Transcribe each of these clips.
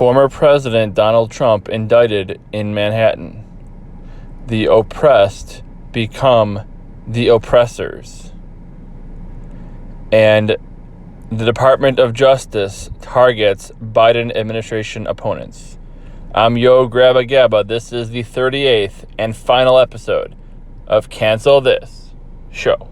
Former President Donald Trump indicted in Manhattan. The oppressed become the oppressors. And the Department of Justice targets Biden administration opponents. I'm Yo Grabba Gabba. This is the 38th and final episode of Cancel This Show.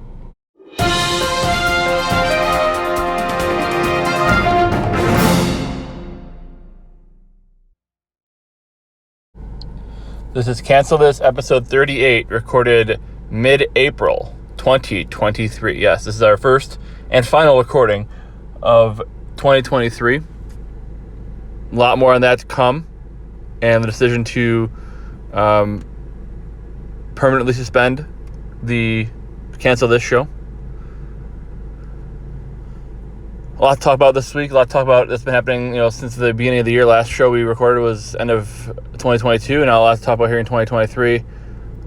This is Cancel This, episode 38, recorded mid-April 2023. Yes, this is our first and final recording of 2023. A lot more on that to come, and the decision to permanently suspend the Cancel This show. A lot to talk about this week. A lot to talk about that's been happening, since the beginning of the year. Last show we recorded was end of 2022, and now a lot to talk about here in 2023.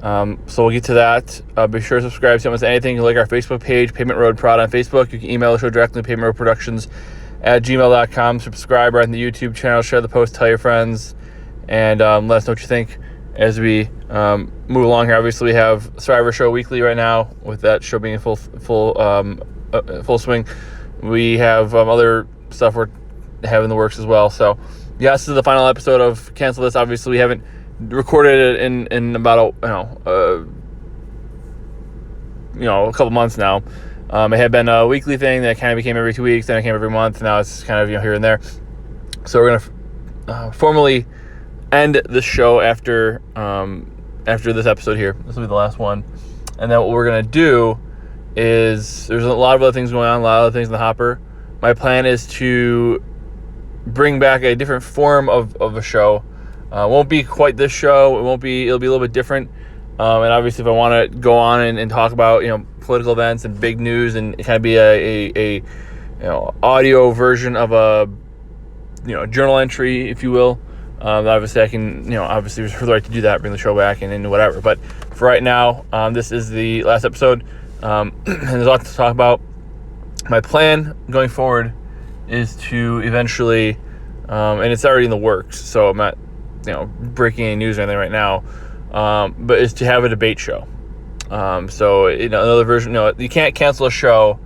So we'll get to that. Be sure to subscribe to almost anything. You like our Facebook page, Pavement Road Prod on Facebook. You can email the show directly, pavementroadproductions@gmail.com. Subscribe right on the YouTube channel. Share the post. Tell your friends, and let us know what you think as we move along here. Obviously, we have Survivor Show Weekly right now, with that show being in full swing. We have other stuff we're having in the works as well. So, yeah, this is the final episode of Cancel This. Obviously, we haven't recorded it in about a couple months now. It had been a weekly thing that kind of became every 2 weeks, then it came every month. Now it's kind of here and there. So we're gonna formally end this show after this episode here. This will be the last one, and then what we're gonna do is there's a lot of other things going on, a lot of other things in the hopper. My plan is to bring back a different form of a show. Won't be quite this show. It'll be a little bit different. And obviously, if I want to go on and talk about political events and big news and kind of be a audio version of a journal entry, if you will, obviously I can obviously reserve the right to do that, bring the show back and whatever. But for right now, this is the last episode. And there's a lot to talk about. My plan going forward is to eventually, and it's already in the works, so I'm not, breaking any news or anything right now, but is to have a debate show. So, another version, you can't cancel a show.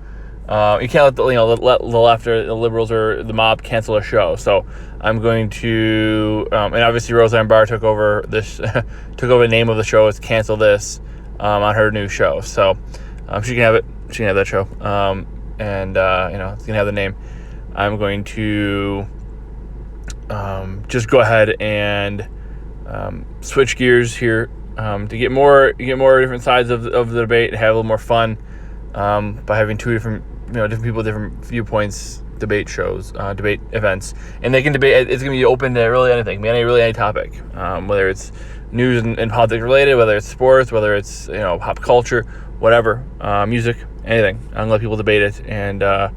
You can't let the left or the liberals or the mob cancel a show. So I'm going to, and obviously Roseanne Barr took over the name of the show. It's Cancel This, on her new show. So, she can have it. She can have that show. And it's going to have the name. I'm going to just go ahead and switch gears here to get more different sides of the debate, have a little more fun by having two different people, different viewpoints, debate shows, debate events, and they can debate. It's going to be open to really anything, any topic, whether it's news and politics related, whether it's sports, whether it's pop culture, whatever, music, anything. I'm gonna let people debate it, and I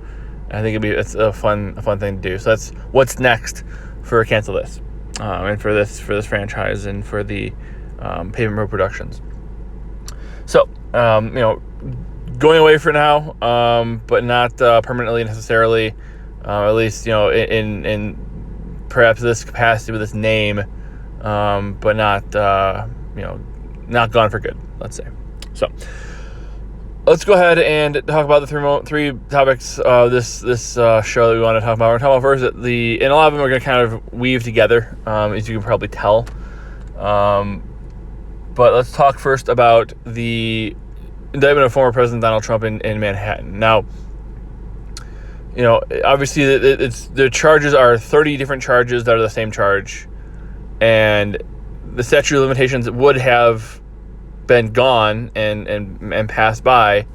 think it's a fun thing to do. So that's what's next for Cancel This, and for this franchise, and for the Pavement Road Productions. So going away for now, but not permanently necessarily. At least in perhaps this capacity with this name, but not not gone for good. Let's say. So let's go ahead and talk about the three topics of this show that we want to talk about. We're talking about first and a lot of them are going to kind of weave together, as you can probably tell. But let's talk first about the indictment of former President Donald Trump in Manhattan. Now, obviously the charges are 30 different charges that are the same charge, and the statute of limitations would have been gone and passed by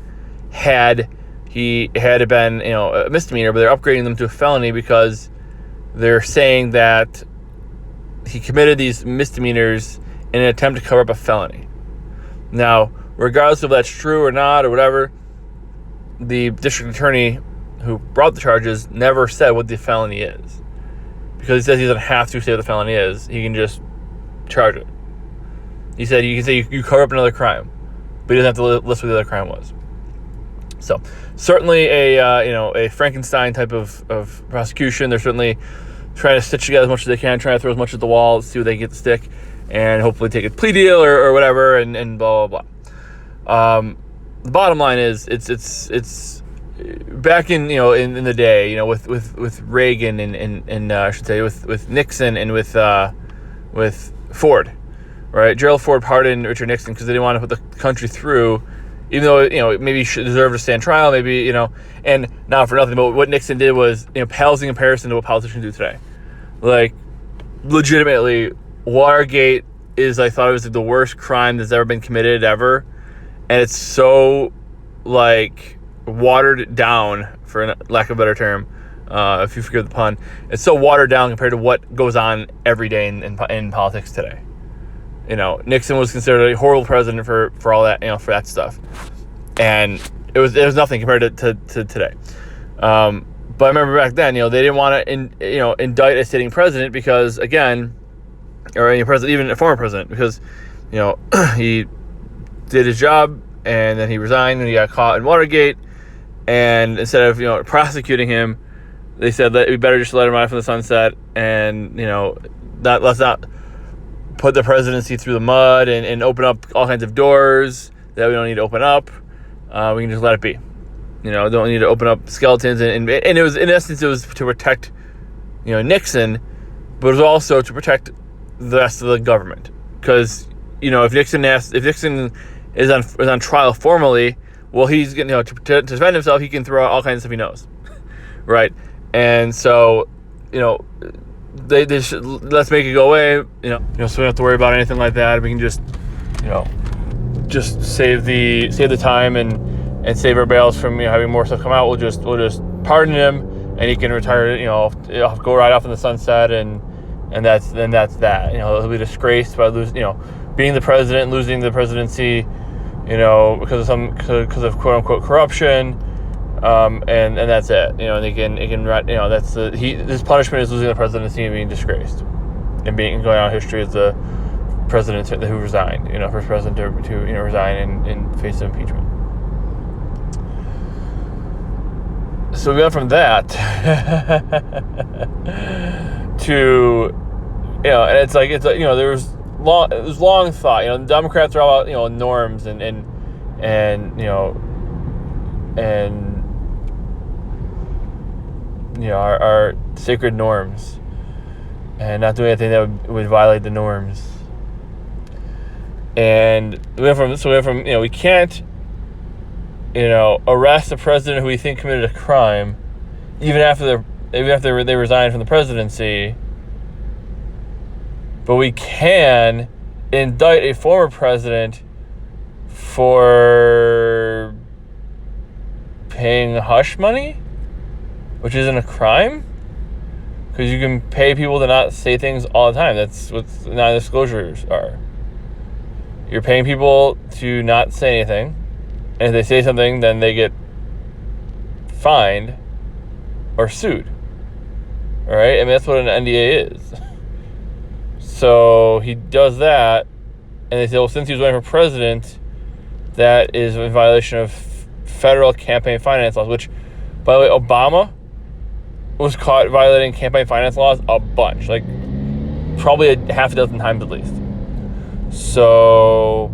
had it been a misdemeanor, but they're upgrading them to a felony because they're saying that he committed these misdemeanors in an attempt to cover up a felony. Now, regardless of if that's true or not or whatever, the district attorney who brought the charges never said what the felony is, because he says he doesn't have to say what the felony is. He can just charge it. He said you can say you cover up another crime, but he doesn't have to list what the other crime was. So certainly a Frankenstein type of prosecution. They're certainly trying to stitch together as much as they can, trying to throw as much at the wall, see what they can get to stick, and hopefully take a plea deal or whatever, and blah blah blah. The bottom line is it's back in in the day, with Reagan and I should say with Nixon and with Ford, right? Gerald Ford pardoned Richard Nixon because they didn't want to put the country through, even though maybe he should deserve to stand trial, maybe and not for nothing, but what Nixon did was pales in comparison to what politicians do today. Like, legitimately, Watergate is, I thought it was the worst crime that's ever been committed ever, and it's so watered down, for lack of a better term, if you forgive the pun. It's so watered down compared to what goes on every day in politics today. Nixon was considered a horrible president for all that, for that stuff, and it was nothing compared to today. But I remember back then, they didn't want to indict a sitting president because, again, or any president, even a former president, because he did his job and then he resigned and he got caught in Watergate. And instead of prosecuting him, they said that we better just let him ride from the sunset, and let's not put the presidency through the mud and open up all kinds of doors that we don't need to open up. We can just let it be. Don't need to open up skeletons. And it was, in essence, it was to protect Nixon, but it was also to protect the rest of the government, because if Nixon is on trial formally, well, he's to defend himself, he can throw out all kinds of stuff he knows, right? And so they should, let's make it go away, so we don't have to worry about anything like that. We can just save the time and save our bails from having more stuff come out. We'll just pardon him, and he can retire. Go right off in the sunset, and that's that. He'll be disgraced by being the president, losing the presidency, because of quote unquote corruption, and that's it. And it can that's his punishment is losing the presidency and being disgraced, and going out in history as the president who resigned. First president to resign in face of impeachment. So we went from that to and it's there was long thought. Democrats are all about norms and our sacred norms, and not doing anything that would violate the norms. And we went from we can't arrest a president who we think committed a crime, even after they resigned from the presidency. But we can indict a former president for paying hush money, which isn't a crime, because you can pay people to not say things all the time. That's what non-disclosures are. You're paying people to not say anything, and if they say something, then they get fined or sued. All right? That's what an NDA is. So he does that, and they say, well, since he was running for president, that is in violation of federal campaign finance laws, which, by the way, Obama was caught violating campaign finance laws a bunch, probably a half a dozen times at least. So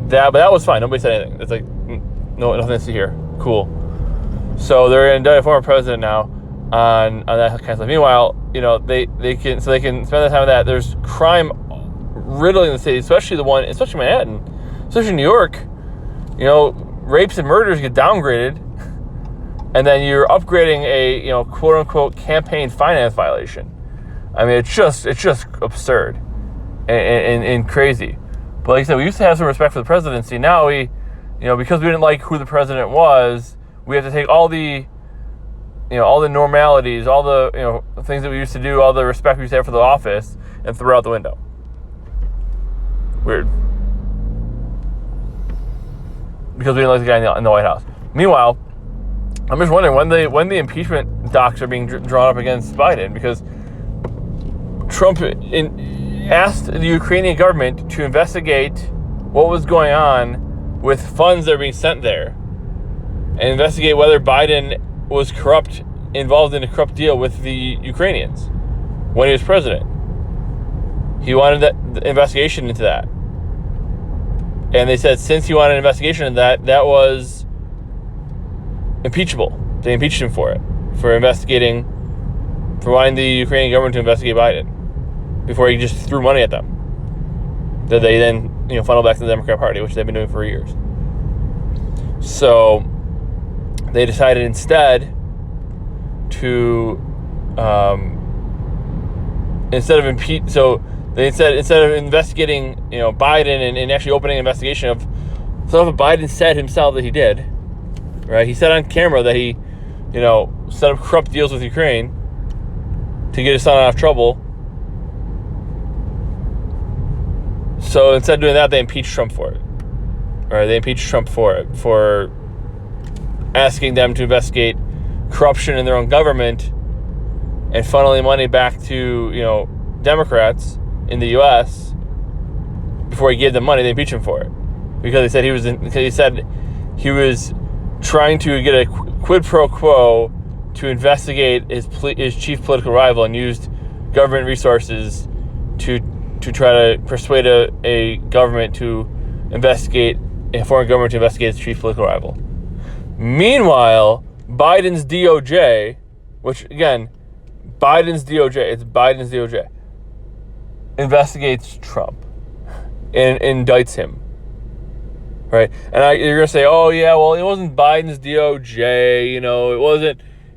but that was fine. Nobody said anything. It's no, nothing to see here. Cool. So they're going to indict a former president now on that kind of stuff. Meanwhile, they can spend the time on that. There's crime riddling the city, especially Manhattan, especially New York. Rapes and murders get downgraded, and then you're upgrading a quote unquote campaign finance violation. It's just absurd and crazy. But like I said, we used to have some respect for the presidency. Now we, because we didn't like who the president was, we have to take all the normalities, all the things that we used to do, all the respect we used to have for the office, and throw out the window. Weird. Because we didn't like the guy in the White House. Meanwhile, I'm just wondering when the impeachment docs are being drawn up against Biden, because Trump asked the Ukrainian government to investigate what was going on with funds that are being sent there, and investigate whether Biden was involved in a corrupt deal with the Ukrainians. when he was president. He wanted the investigation into that. And they said since he wanted an investigation into that, that was impeachable. They impeached him for it, for wanting the Ukrainian government to investigate Biden before he just threw money at them that they then funnel back to the Democrat Party, which they've been doing for years. So they decided instead to instead of investigating Biden and actually opening an investigation of stuff that Biden said himself that he did, right? He said on camera that he set up corrupt deals with Ukraine to get his son out of trouble. So instead of doing that, they impeached Trump for it. Right? They impeached Trump for asking them to investigate corruption in their own government and funneling money back to Democrats in the U.S. before he gave them money. They impeached him for it because they said he was trying to get a quid pro quo to investigate his chief political rival and used government resources to try to persuade a government to investigate a foreign government to investigate its chief political rival. Meanwhile, Biden's DOJ, which again, it's Biden's DOJ, investigates Trump and indicts him. Right? And you're gonna say, oh yeah, well it wasn't Biden's DOJ,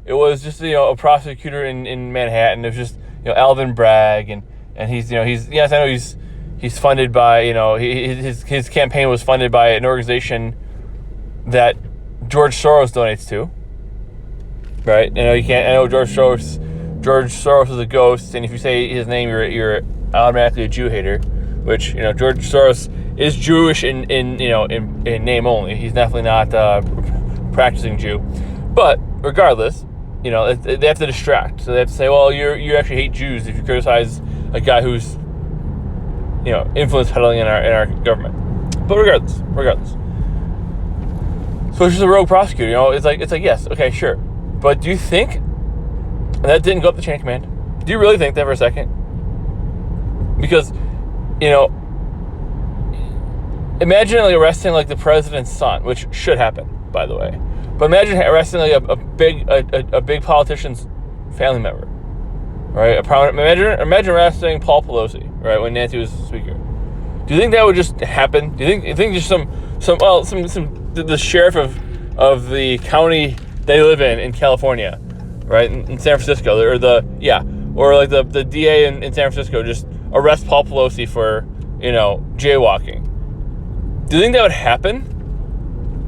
it was just a prosecutor in Manhattan. It was just Alvin Bragg, and he's yes, I know he's funded by his campaign was funded by an organization that George Soros donates to. Right? I know George Soros is a ghost, and if you say his name, you're automatically a Jew hater, which George Soros is Jewish in name only. He's definitely not a practicing Jew. But regardless, they have to distract. So they have to say, well, you actually hate Jews if you criticize a guy who's influence peddling in our government. But regardless. So it's just a rogue prosecutor. It's like yes, okay, sure. But do you think that didn't go up the chain of command? Do you really think that for a second? Because imagine arresting the president's son, which should happen, by the way. But imagine arresting a big politician's family member, right? Imagine arresting Paul Pelosi, right, when Nancy was speaker. Do you think that would just happen? Do you think just the sheriff of the county they live in California, right, in San Francisco, or the DA in San Francisco just arrest Paul Pelosi for jaywalking? Do you think that would happen?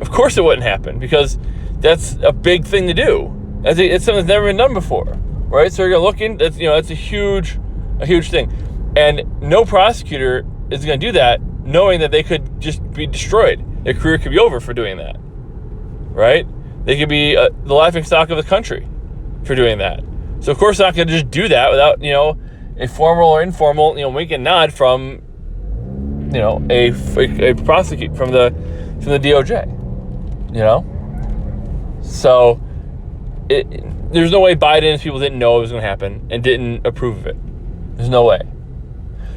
Of course it wouldn't happen, because that's a big thing to do. It's something that's never been done before, right? So you're gonna look in. It's a huge thing, and no prosecutor is gonna do that, knowing that they could just be destroyed. Their career could be over for doing that, right? They could be the laughingstock of the country for doing that. So of course, not gonna just do that without a formal or informal wink and nod from a prosecute from the DOJ. So there's no way Biden's people didn't know it was going to happen and didn't approve of it. There's no way.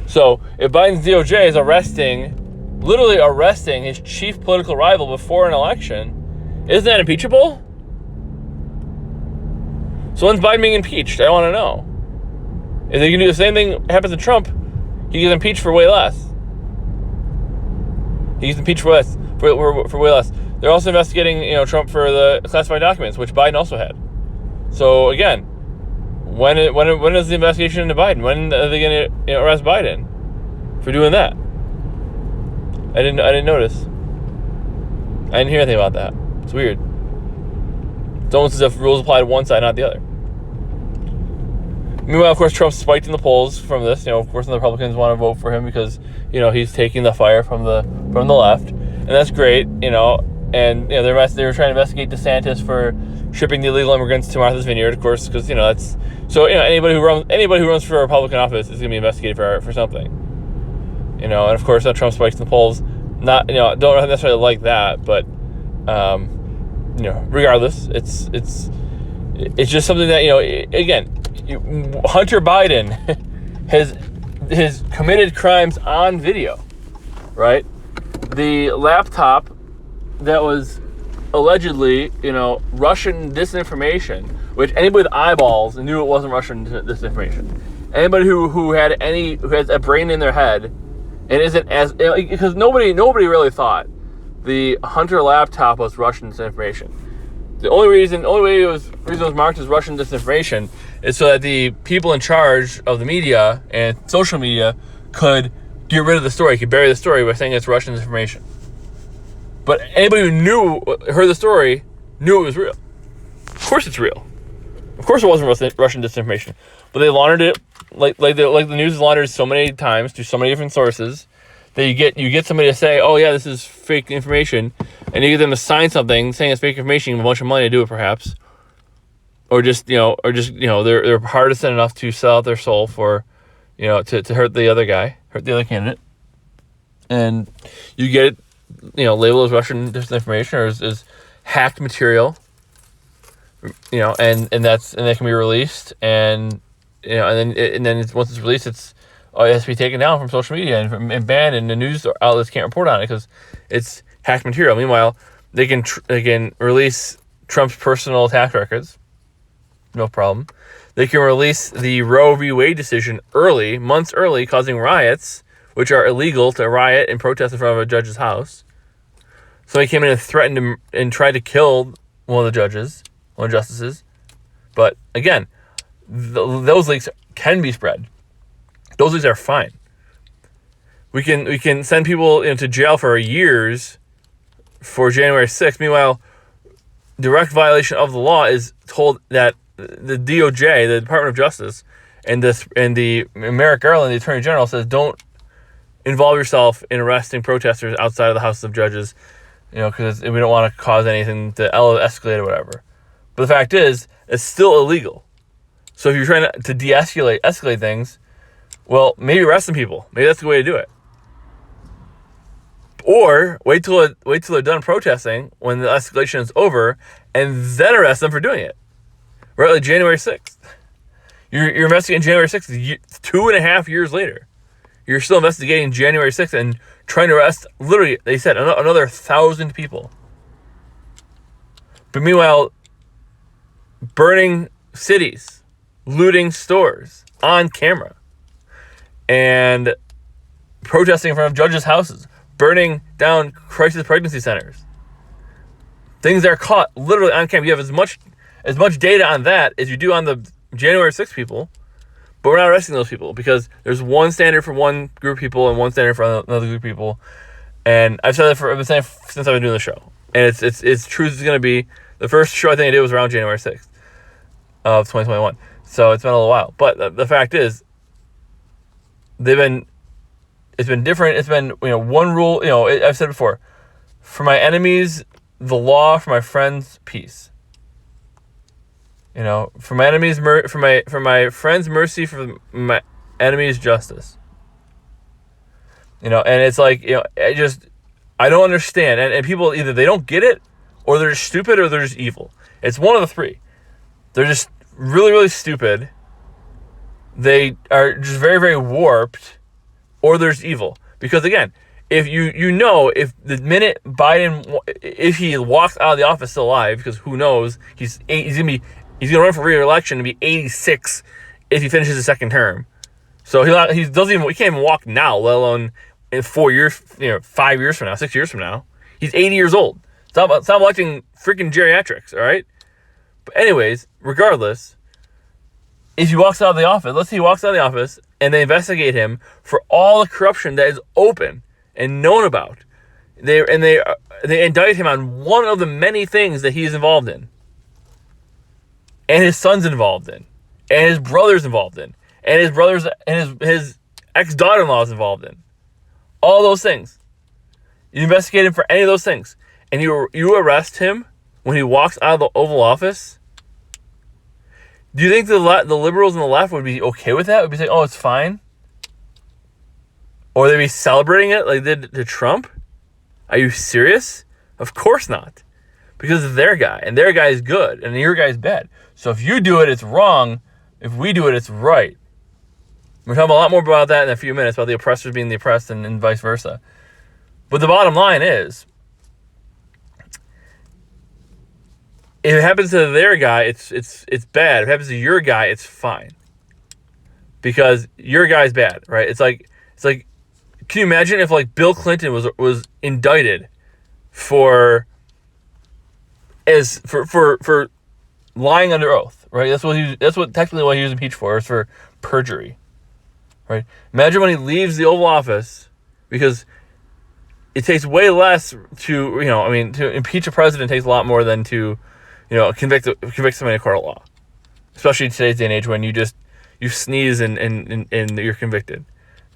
So if Biden's DOJ is literally arresting his chief political rival before an election, isn't that impeachable? So when's Biden being impeached? I want to know. If they can do the same thing happens to Trump, he gets impeached for way less. He's impeached for way less. They're also investigating, Trump for the classified documents, which Biden also had. So again, when is the investigation into Biden? When are they going to arrest Biden for doing that? I didn't notice. I didn't hear anything about that. It's weird. It's almost as if rules apply to one side, not the other. Meanwhile, of course, Trump spiked in the polls from this. Of course, the Republicans want to vote for him because he's taking the fire from the left, and that's great. And they were trying to investigate DeSantis for shipping the illegal immigrants to Martha's Vineyard, of course, because that's so. Anybody who runs for a Republican office is going to be investigated for something. And of course, now Trump spikes in the polls. Not don't necessarily like that, but regardless, it's just something that again. Hunter Biden has committed crimes on video, right? The laptop that was allegedly, Russian disinformation, which anybody with eyeballs knew it wasn't Russian disinformation. Anybody who has a brain in their head and isn't as, because nobody really thought the Hunter laptop was Russian disinformation. The only way it was marked as Russian disinformation is so that the people in charge of the media and social media could get rid of the story, could bury the story by saying it's Russian disinformation. But anybody who heard the story, knew it was real. Of course it's real. Of course it wasn't Russian disinformation. But they laundered it like the news is laundered so many times through so many different sources that you get somebody to say, oh yeah, this is fake information, and you get them to sign something saying it's fake information, you have a bunch of money to do it perhaps. Or just they're partisan enough to sell out their soul for, to hurt the other guy, hurt the other candidate. And you get it, labeled as Russian disinformation or as hacked material, and that can be released, and and then once it's released, it has to be taken down from social media and banned, and the news outlets can't report on it because it's hacked material. Meanwhile, they can release Trump's personal attack records, no problem. They can release the Roe v. Wade decision months early, causing riots, which are illegal to riot and protest in front of a judge's house. So he came in and threatened him and tried to kill one of the justices. But again, those leaks can be spread. Those leaks are fine. We can send people into jail for years for January 6th. Meanwhile, direct violation of the law is told that the DOJ, the Department of Justice, and the Merrick Garland, the Attorney General, says don't involve yourself in arresting protesters outside of the House of Judges, because we don't want to cause anything to escalate or whatever. But the fact is, it's still illegal. So if you're trying to escalate things, well, maybe arrest some people. Maybe that's the way to do it. Or wait till they're done protesting when the escalation is over, and then arrest them for doing it. Right, like January 6th. You're investigating January 6th 2.5 years later. You're still investigating January 6th and trying to arrest, literally, they said, another 1,000 people. But meanwhile, burning cities, looting stores on camera, and protesting in front of judges' houses, burning down crisis pregnancy centers. Things are caught literally on camera. You have as much data on that as you do on the January 6th people, but we're not arresting those people because there's one standard for one group of people and one standard for another group of people. And I've said that I've been saying since I've been doing the show. And it's truth is going to be, the first show I think I did was around January 6th of 2021. So it's been a little while. But the fact is, it's been different. It's been, one rule, I've said before, for my enemies, the law, for my friends, peace. For my enemies, for my friends, mercy, for my enemies, justice. And it's like, I don't understand. And people, either they don't get it, or they're just stupid, or they're just evil. It's one of the three. They're just really, really stupid. They are just very, very warped, or there's evil. Because again, if if the minute Biden, if he walks out of the office still alive, because who knows, he's gonna run for re-election and be 86 if he finishes his second term. So he can't even walk now, let alone in 4 years, 5 years from now, 6 years from now. He's 80 years old. Stop electing freaking geriatrics, all right? But anyways, regardless, if he walks out of the office, let's say he walks out of the office and they investigate him for all the corruption that is open and known about. They indict him on one of the many things that he is involved in. And his son's involved in. And his brother's involved in. And his brother's and his ex-daughter-in-law is involved in. All those things. You investigate him for any of those things. And you arrest him when he walks out of the Oval Office. Do you think the liberals and the left would be okay with that? Would be saying, oh, it's fine? Or they'd be celebrating it like they did to Trump? Are you serious? Of course not. Because it's their guy. And their guy is good. And your guy is bad. So if you do it, it's wrong. If we do it, it's right. We're talking a lot more about that in a few minutes, about the oppressors being the oppressed and vice versa. But the bottom line is, if it happens to their guy, it's bad. If it happens to your guy, it's fine. Because your guy's bad, right? It's like, can you imagine if like Bill Clinton was indicted for lying under oath, right? That's what technically what he was impeached for, is for perjury, right? Imagine when he leaves the Oval Office, because it takes way less to impeach a president takes a lot more than to, convict somebody in a court of law, especially in today's day and age when you sneeze and you're convicted.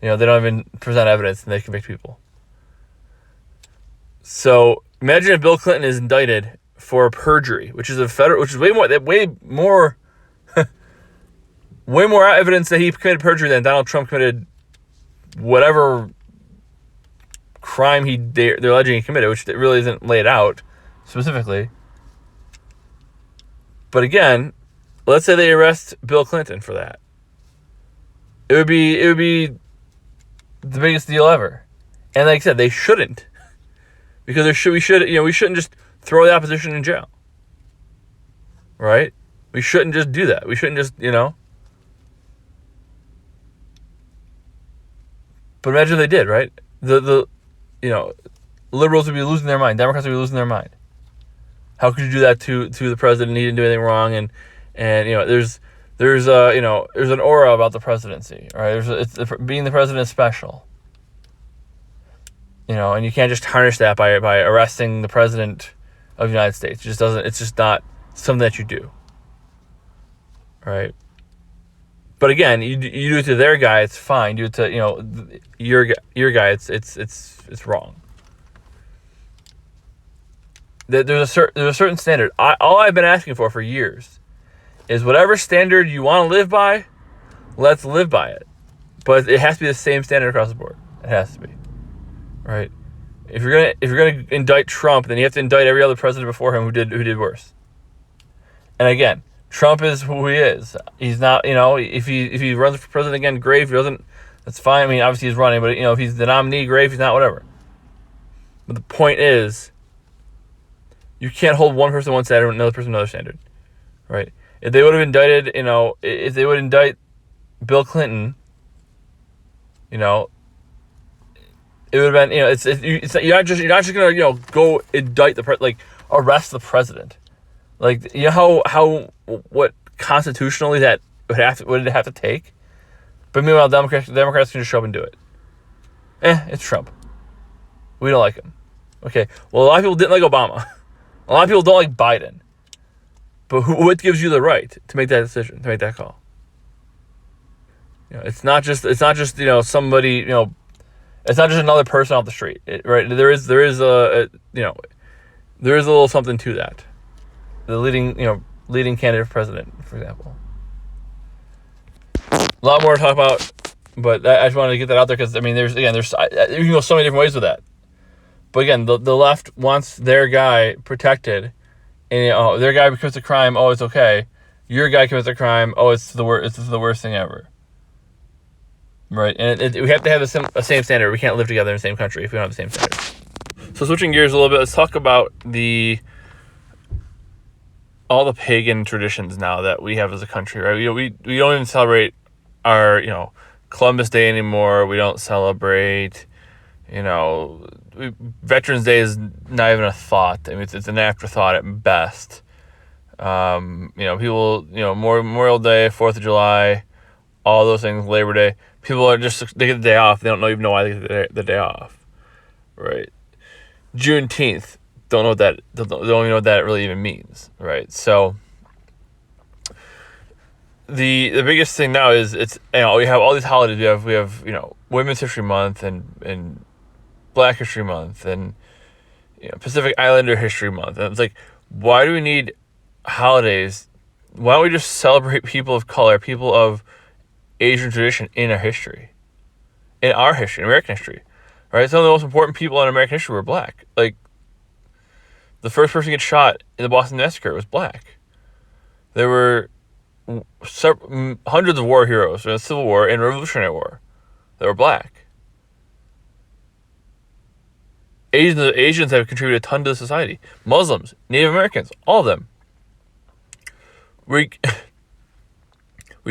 They don't even present evidence and they convict people. So imagine if Bill Clinton is indicted for perjury, which is way more way more evidence that he committed perjury than Donald Trump committed whatever crime they're alleging he committed, which really isn't laid out specifically. But again, let's say they arrest Bill Clinton for that. It would be the biggest deal ever. And like I said, they shouldn't. Because we shouldn't just throw the opposition in jail. Right? We shouldn't just do that. We shouldn't just, But imagine if they did, right? The liberals would be losing their mind. Democrats would be losing their mind. How could you do that to the president? He didn't do anything wrong, and there's an aura about the presidency, right? Being the president is special, and you can't just tarnish that by arresting the president of the United States. It just doesn't. It's just not something that you do, right? But again, you do it to their guy, it's fine. Do it to your guy, it's wrong. There's a certain standard. All I've been asking for years is whatever standard you want to live by, let's live by it. But it has to be the same standard across the board. It has to be, right? If you're gonna indict Trump, then you have to indict every other president before him who did worse. And again, Trump is who he is. He's not, if he runs for president again, great. If he doesn't, that's fine. I mean, obviously he's running, but if he's the nominee, great. If he's not, whatever. But the point is, you can't hold one person one standard and another person another standard, right? If they would have indicted, if they would indict Bill Clinton, it would have been, you're not just gonna go indict arrest the president. Like, how what constitutionally that would it have to take? But meanwhile, Democrats can just show up and do it. It's Trump. We don't like him. Okay, well, a lot of people didn't like Obama. A lot of people don't like Biden. But what gives you the right to make that decision, to make that call? It's not just somebody, it's not just another person off the street, right? There is a little something to that. The leading candidate for president, for example. A lot more to talk about, but I just wanted to get that out there because, you can go so many different ways with that. But again, the left wants their guy protected, and their guy commits a crime, it's okay. Your guy commits a crime, it's the worst thing ever. Right? And we have to have the same standard. We can't live together in the same country if we don't have the same standard. So switching gears a little bit, let's talk about all the pagan traditions now that we have as a country, right? We don't even celebrate our, Columbus Day anymore. We don't celebrate, Veterans Day is not even a thought. It's an afterthought at best. People, Memorial Day, 4th of July, all those things, Labor Day. People they get the day off. They don't even know why they get the day off, right? Juneteenth, don't even know what that really even means, right? So the biggest thing now is we have all these holidays. We have Women's History Month and Black History Month and Pacific Islander History Month. And it's like, why do we need holidays? Why don't we just celebrate people of color, people of Asian tradition in our history, American history, right? Some of the most important people in American history were black. Like, the first person to get shot in the Boston Massacre was black. There were, hundreds of war heroes in the Civil War and Revolutionary War that were black. Asians have contributed a ton to society. Muslims, Native Americans, all of them. We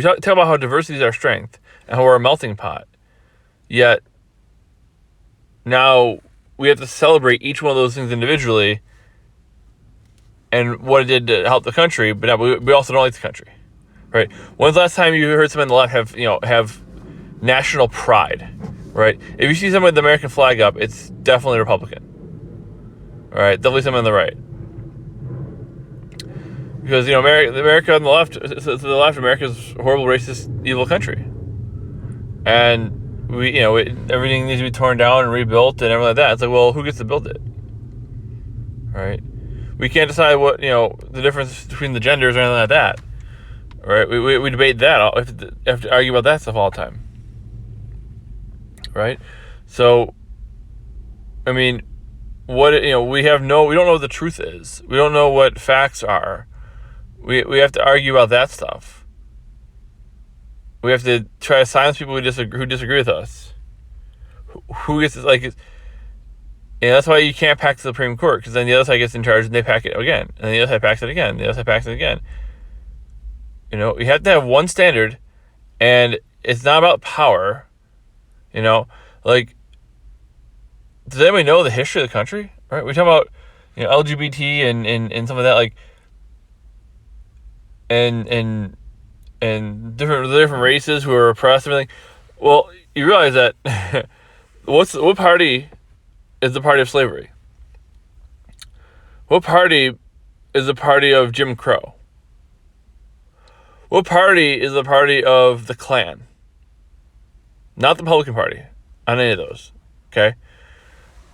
talk about how diversity is our strength and how we're a melting pot. Yet now we have to celebrate each one of those things individually and what it did to help the country, but now we also don't like the country, right? When's the last time you heard someone on the left have national pride, right? If you see someone with the American flag up, it's definitely Republican, all right? Definitely someone on the right, because America on the left, to the left, America's a horrible, racist, evil country, and everything needs to be torn down and rebuilt and everything like that. It's like, well, who gets to build it, right? We can't decide what, the difference between the genders or anything like that. Right? We debate that. We have to argue about that stuff all the time. Right? So, I mean, we don't know what the truth is. We don't know what facts are. We have to argue about that stuff. We have to try to silence people who disagree with us. Who gets that's why you can't pack the Supreme Court, because then the other side gets in charge and they pack it again, and the other side packs it again, the other side packs it again. You have to have one standard, and it's not about power. Does anybody know the history of the country? Right? We talk about LGBT and some of that, and different races who are oppressed and everything. Well, you realize that what party is the party of slavery? What party is the party of Jim Crow? What party is the party of the Klan? Not the Republican Party on any of those, okay?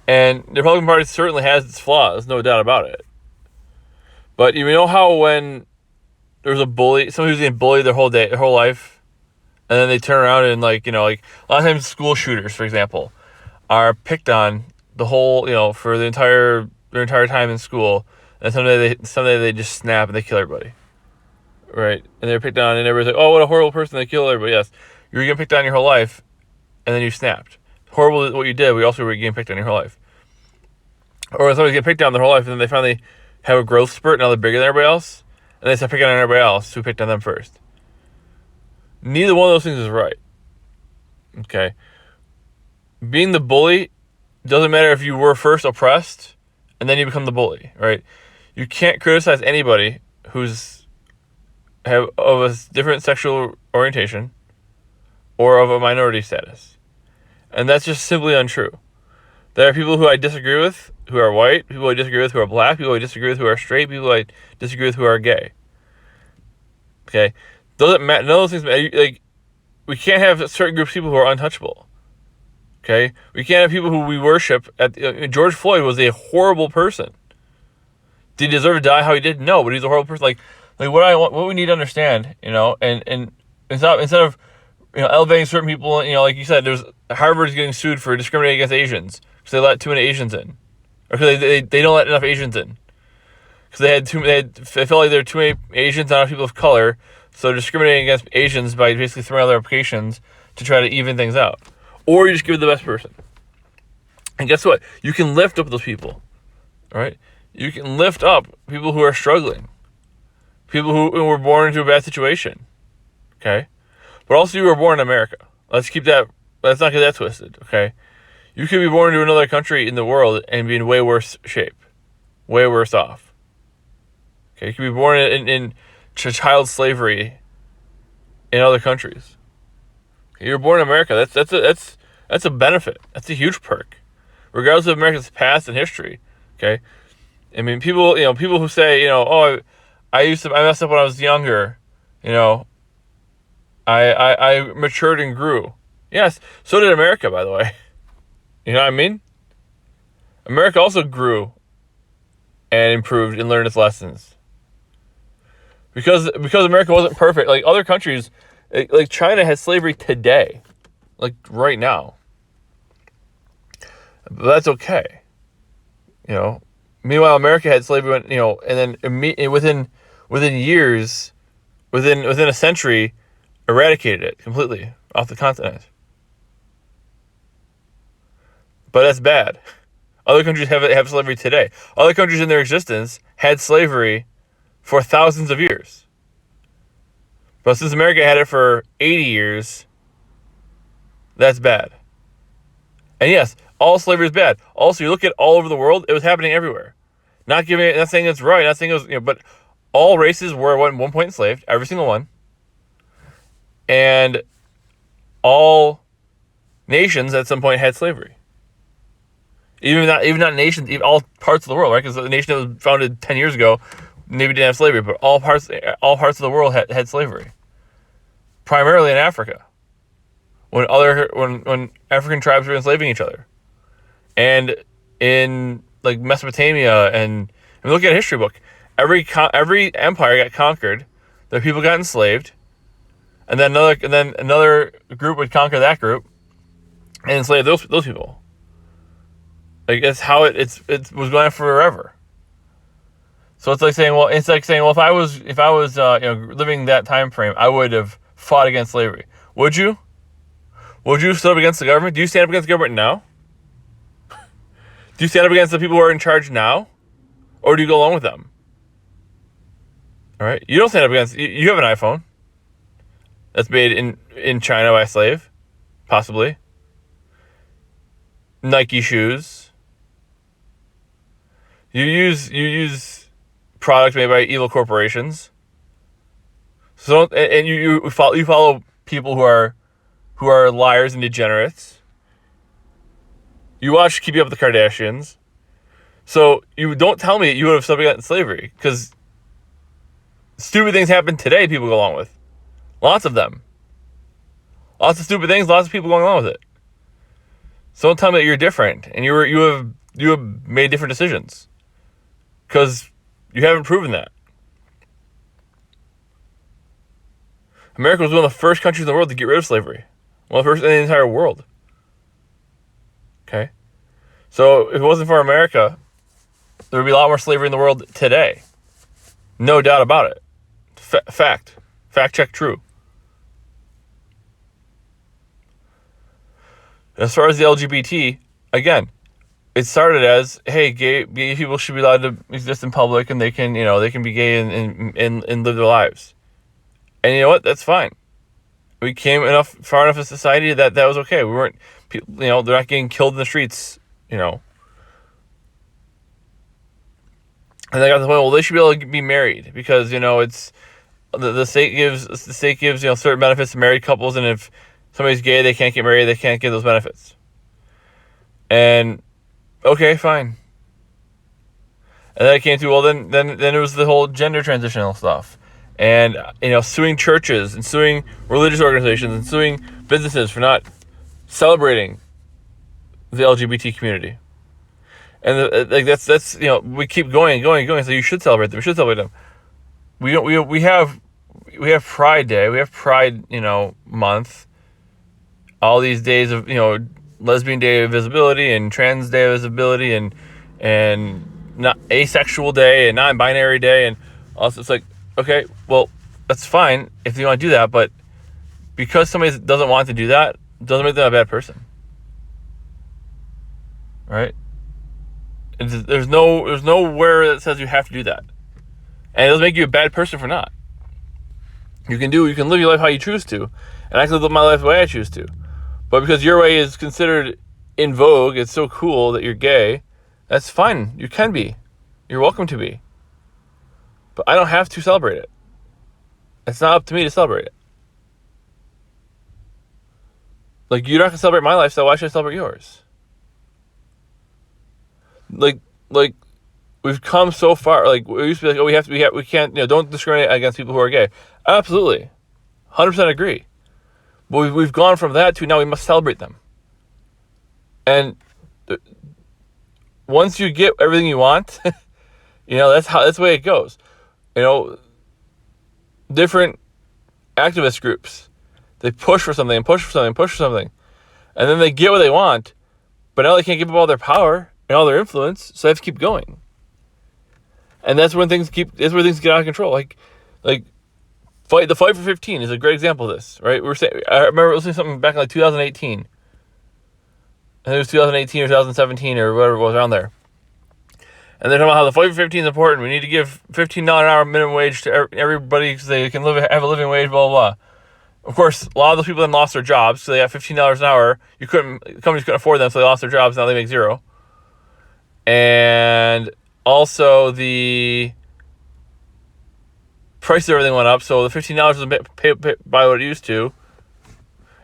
And the Republican Party certainly has its flaws, no doubt about it. But you know how when there's a bully, somebody who's getting bullied their whole life, and then they turn around and a lot of times school shooters, for example, are picked on the whole, for their entire time in school, and someday they just snap and they kill everybody, right? And they're picked on, and everybody's like, "Oh, what a horrible person! They kill everybody." Yes, you were getting picked on your whole life, and then you snapped. Horrible is what you did. We also were getting picked on your whole life. Or somebody's getting picked on their whole life, and then they finally have a growth spurt, and now they're bigger than everybody else, and they start picking on everybody else who picked on them first. Neither one of those things is right. Okay, being the bully doesn't matter if you were first oppressed and then you become the bully, right? You can't criticize anybody who's of a different sexual orientation or of a minority status. And that's just simply untrue. There are people who I disagree with who are white, people I disagree with who are black, people I disagree with who are straight, people I disagree with who are gay. Okay? Doesn't matter. None of those things matter. We can't have certain groups of people who are untouchable. Okay, we can't have people who we worship. George Floyd was a horrible person. Did he deserve to die how he did? No, but he's a horrible person. What we need to understand, and instead of elevating certain people, like you said, there's Harvard's getting sued for discriminating against Asians because they let too many Asians in, or because they don't let enough Asians in, because they felt like there were too many Asians, not enough people of color, so they're discriminating against Asians by basically throwing out their applications to try to even things out. Or you just give it the best person. And guess what? You can lift up those people. All right? You can lift up people who are struggling. People who were born into a bad situation. Okay? But also you were born in America. Let's not get that twisted. Okay? You could be born into another country in the world and be in way worse shape. Way worse off. Okay? You could be born in child slavery in other countries. You're born in America. That's a benefit. That's a huge perk, regardless of America's past and history. Okay, I mean, people who say, I messed up when I was younger. I matured and grew. Yes, so did America, by the way. You know what I mean? America also grew and improved and learned its lessons. Because America wasn't perfect. Like other countries, like China has slavery today, like right now. But that's okay. Meanwhile, America had slavery, and then within years, within a century, eradicated it completely off the continent. But that's bad. Other countries have slavery today. Other countries in their existence had slavery for thousands of years. But since America had it for 80 years, that's bad. And yes, all slavery is bad. Also, you look at all over the world, it was happening everywhere. Not saying it's right, not saying it was, but all races were at one point enslaved, every single one. And all nations at some point had slavery. Even not nations, even all parts of the world, right? Because the nation that was founded 10 years ago maybe didn't have slavery, but all parts of the world had slavery. Primarily in Africa, when African tribes were enslaving each other, and in like Mesopotamia, and look at a history book, every empire got conquered, the people got enslaved, and then another group would conquer that group and enslave those people. Like that's how it was going on forever. So it's like saying, well, if I was living that time frame, I would have fought against slavery. Would you? Would you stand up against the government? Do you stand up against the government now? Do you stand up against the people who are in charge now? Or do you go along with them? All right? You don't stand up against... You have an iPhone that's made in China by a slave, possibly. Nike shoes. You use products made by evil corporations. So and you follow people who are liars and degenerates. You watch Keeping Up with the Kardashians. So you don't tell me you would have stopped slavery, because stupid things happen today people go along with. Lots of them. Lots of stupid things, lots of people going along with it. So don't tell me that you're different and you have made different decisions, because you haven't proven that. America was one of the first countries in the world to get rid of slavery. One of the first in the entire world. Okay? So if it wasn't for America, there would be a lot more slavery in the world today. No doubt about it. Fact. Fact check true. As far as the LGBT, again, it started as, hey, gay people should be allowed to exist in public, and they can be gay and live their lives. And you know what? That's fine. We came far enough in society that was okay. We weren't, they're not getting killed in the streets, And they got to the point, well, they should be able to be married, because, it's the state gives certain benefits to married couples, and if somebody's gay, they can't get married, they can't get those benefits. And okay, fine. And then it came to, well, then it was the whole gender transitional stuff. And, suing churches and suing religious organizations and suing businesses for not celebrating the LGBT community. And that's we keep going. So you should celebrate them. We should celebrate them. We have Pride Day. We have Pride, month. All these days of, Lesbian Day of Visibility and Trans Day of Visibility and not Asexual Day and Non-Binary Day, and also it's like, okay, well, that's fine if you want to do that, but because somebody doesn't want to do that, doesn't make them a bad person. Right? There's nowhere that says you have to do that. And it doesn't make you a bad person for not. You can live your life how you choose to, and I can live my life the way I choose to. But because your way is considered in vogue, it's so cool that you're gay, that's fine. You can be. You're welcome to be. But I don't have to celebrate it. It's not up to me to celebrate it. Like, you're not going to celebrate my lifestyle, why should I celebrate yours? Like we've come so far. Like, we used to be like, we can't, don't discriminate against people who are gay. Absolutely. 100% agree. But we've gone from that to now we must celebrate them. And once you get everything you want, that's the way it goes. Different activist groups, they push for something and push for something and push for something, and then they get what they want, but now they can't give up all their power and all their influence, so they have to keep going. And that's when things get out of control. Like The Fight for 15 is a great example of this, right? I remember listening to something back in like 2018. I think it was 2018 or 2017 or whatever it was, around there. And they're talking about how the Fight for 15 is important. We need to give $15 an hour minimum wage to everybody so they can have a living wage, blah, blah, blah. Of course, a lot of those people then lost their jobs, so they got $15 an hour. Companies couldn't afford them, so they lost their jobs. Now they make zero. And also the price of everything went up, so the $15 wasn't paid by what it used to.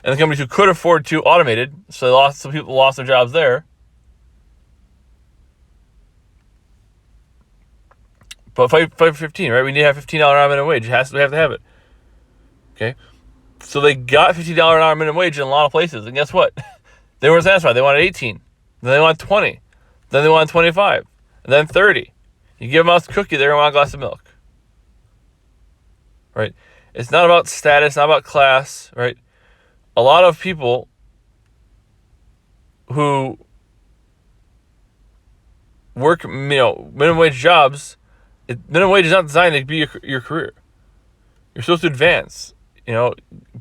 And the companies who could afford to automated, so some people lost their jobs there. But fight for 15, right? We need to have $15 an hour minimum wage. We have to have it. Okay? So they got $15 an hour minimum wage in a lot of places. And guess what? They weren't satisfied. They wanted 18. Then they wanted 20. Then they wanted 25. And then 30. You give them a cookie, they're going to want a glass of milk. Right? It's not about status, not about class, right? A lot of people who work, minimum wage jobs, minimum wage is not designed to be your career. You're supposed to advance.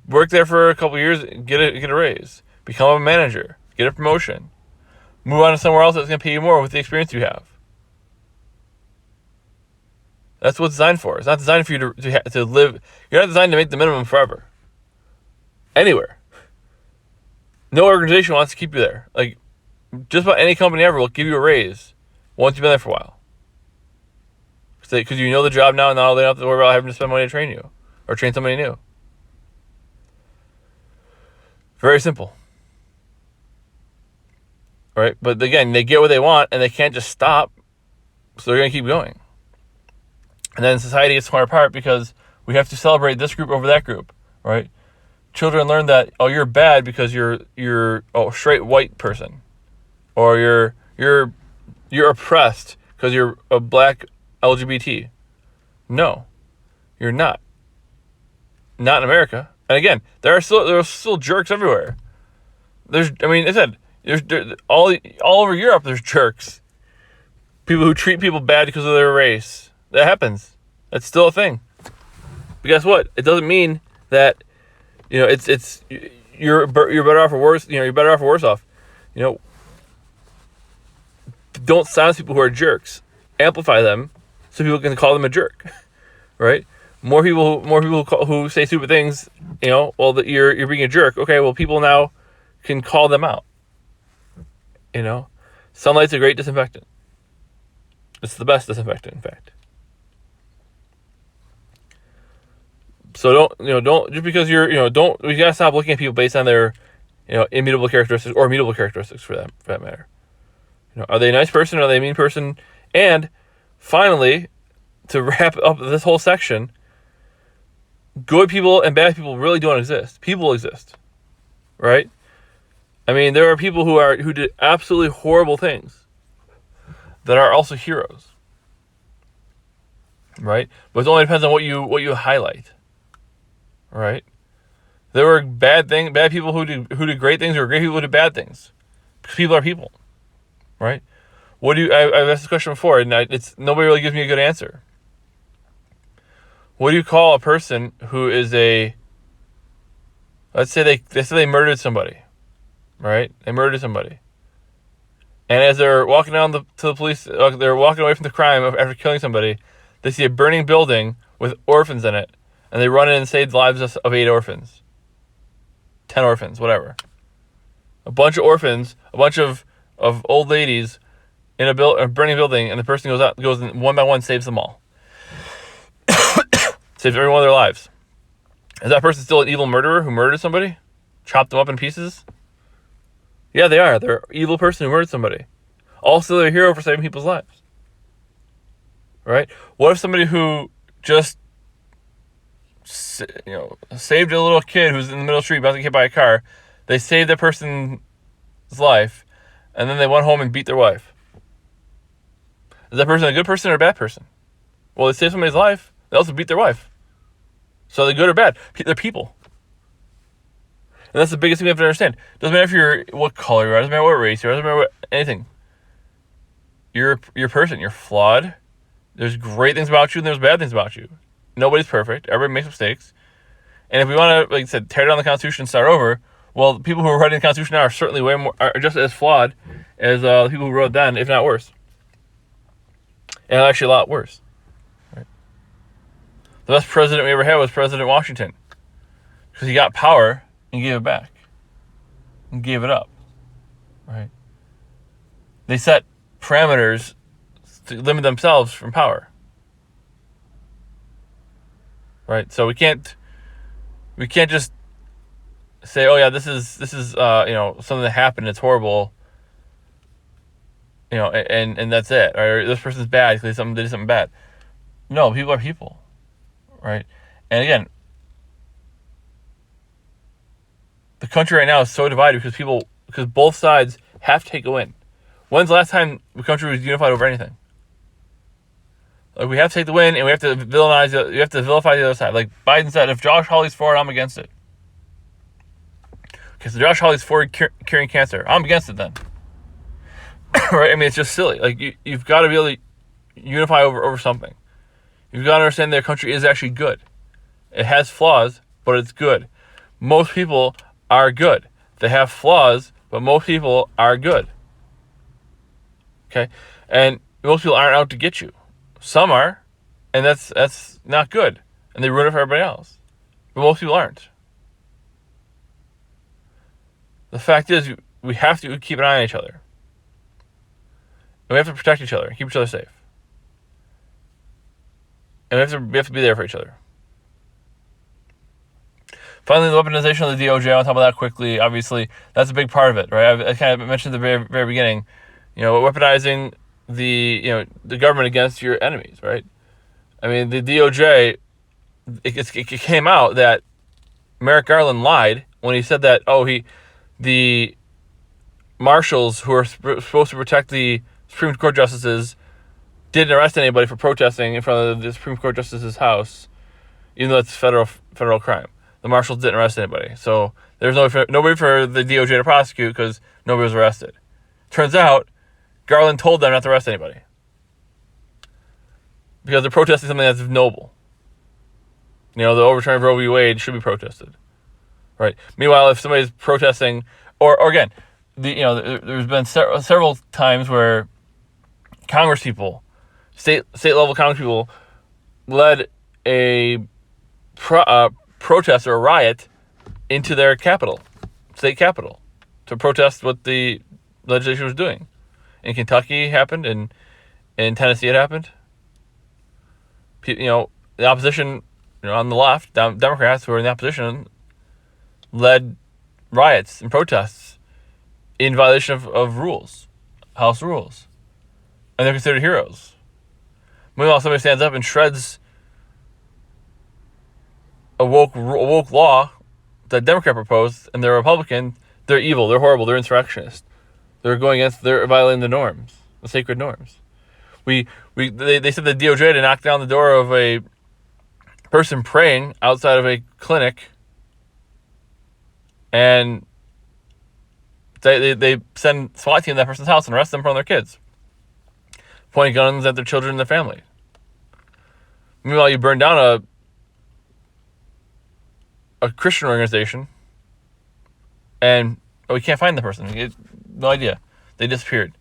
Work there for a couple of years, get a raise, become a manager, get a promotion, move on to somewhere else that's going to pay you more with the experience you have. That's what it's designed for. It's not designed for you to live. You're not designed to make the minimum forever. Anywhere. No organization wants to keep you there. Like, just about any company ever will give you a raise once you've been there for a while. Because you know the job now, and now they don't have to worry about having to spend money to train you or train somebody new. Very simple. Right? But again, they get what they want, and they can't just stop, so they're going to keep going. And then society gets torn apart because we have to celebrate this group over that group, right? Children learn that, you're bad because you're a straight white person, or you're oppressed because you're a black LGBT. No, you're not. Not in America. And again, there are still jerks everywhere. There's all over Europe. There's jerks, people who treat people bad because of their race. That happens. That's still a thing. But guess what? It doesn't mean that you're better off or worse. You're better off or worse off. Don't silence people who are jerks. Amplify them so people can call them a jerk, right? More people who say stupid things. That you're being a jerk. Okay, well, people now can call them out. Sunlight's a great disinfectant. It's the best disinfectant, in fact. So don't just because we gotta stop looking at people based on their, immutable characteristics or mutable characteristics for that matter. Are they a nice person? Are they a mean person? And finally, to wrap up this whole section, good people and bad people really don't exist. People exist, right? I mean, there are people who did absolutely horrible things that are also heroes, right? But it only depends on what you highlight. Right? There were bad people who did great things, or great people who did bad things. Because people are people. Right? I've asked this question before, and nobody really gives me a good answer. What do you call a person who is let's say they murdered somebody. Right? They murdered somebody. And as they're walking down to the police, they're walking away from the crime after killing somebody, they see a burning building with orphans in it. And they run in and save the lives of 8 orphans. 10 orphans, whatever. A bunch of orphans, a bunch of old ladies in a burning building, and the person goes in one by one, saves them all. Saves every one of their lives. Is that person still an evil murderer who murdered somebody? Chopped them up in pieces? Yeah, they are. They're an evil person who murdered somebody. Also, they're a hero for saving people's lives. Right? What if somebody who just saved a little kid who's in the middle of the street about to get hit by a car, they saved that person's life, and then they went home and beat their wife? Is that person a good person or a bad person? Well, they saved somebody's life. They also beat their wife. So they're good or bad. They're people. And that's the biggest thing we have to understand. Doesn't matter what color you are, doesn't matter what race you are, doesn't matter what anything. You're a person. You're flawed. There's great things about you and there's bad things about you. nobody's perfect. Everybody makes mistakes. And if we want to, like I said, tear down the Constitution and start over, well, the people who are writing the Constitution now are certainly are just as flawed as the people who wrote then, if not worse. And actually a lot worse. Right? The best president we ever had was President Washington. Because he got power and gave it back. And gave it up. Right? They set parameters to limit themselves from power. Right? So we can't just say, oh yeah, this is something that happened, it's horrible, and that's it. Or this person's bad because they did something bad. No, people are people. Right? And again, the country right now is so divided because both sides have to take a win. When's the last time the country was unified over anything? Like, we have to take the win, and we have to vilify the other side. Like Biden said, if Josh Hawley's for it, I'm against it. Okay, so Josh Hawley's for curing cancer. I'm against it then. Right? I mean, it's just silly. Like, you've got to be able to unify over something. You've got to understand their country is actually good. It has flaws, but it's good. Most people are good. They have flaws, but most people are good. Okay? And most people aren't out to get you. Some are, and that's not good. And they ruin it for everybody else. But most people aren't. The fact is, we have to keep an eye on each other. And we have to protect each other and keep each other safe. And we have to be there for each other. Finally, the weaponization of the DOJ. I'll talk about that quickly. Obviously, that's a big part of it, right? I kind of mentioned at the very, very beginning, weaponizing the government against your enemies, right? I mean, the DOJ, it came out that Merrick Garland lied when he said that, the marshals who are supposed to protect the Supreme Court justices didn't arrest anybody for protesting in front of the Supreme Court justice's house, even though it's federal crime. The marshals didn't arrest anybody. So there's nobody for the DOJ to prosecute because nobody was arrested. Turns out, Garland told them not to arrest anybody. Because they're protesting something that's noble. The overturn of Roe v. Wade should be protested. Right? Meanwhile, if somebody's protesting, or again, there's been several times where Congress people, state level Congress people, led a protest or a riot into their state capital, to protest what the legislature was doing. In Kentucky it happened, in Tennessee it happened. The opposition, on the left, Democrats who were in the opposition, led riots and protests in violation of rules, House rules. And they're considered heroes. Meanwhile, somebody stands up and shreds a woke law that Democrat proposed, and they're Republican. They're evil. They're horrible. They're insurrectionists. They're violating the norms, the sacred norms. They said the DOJ to knock down the door of a person praying outside of a clinic, and they send SWAT team to that person's house and arrest them in front of their kids, pointing guns at their children and their family. Meanwhile, you burn down a Christian organization, and we can't find the person. No idea. They disappeared.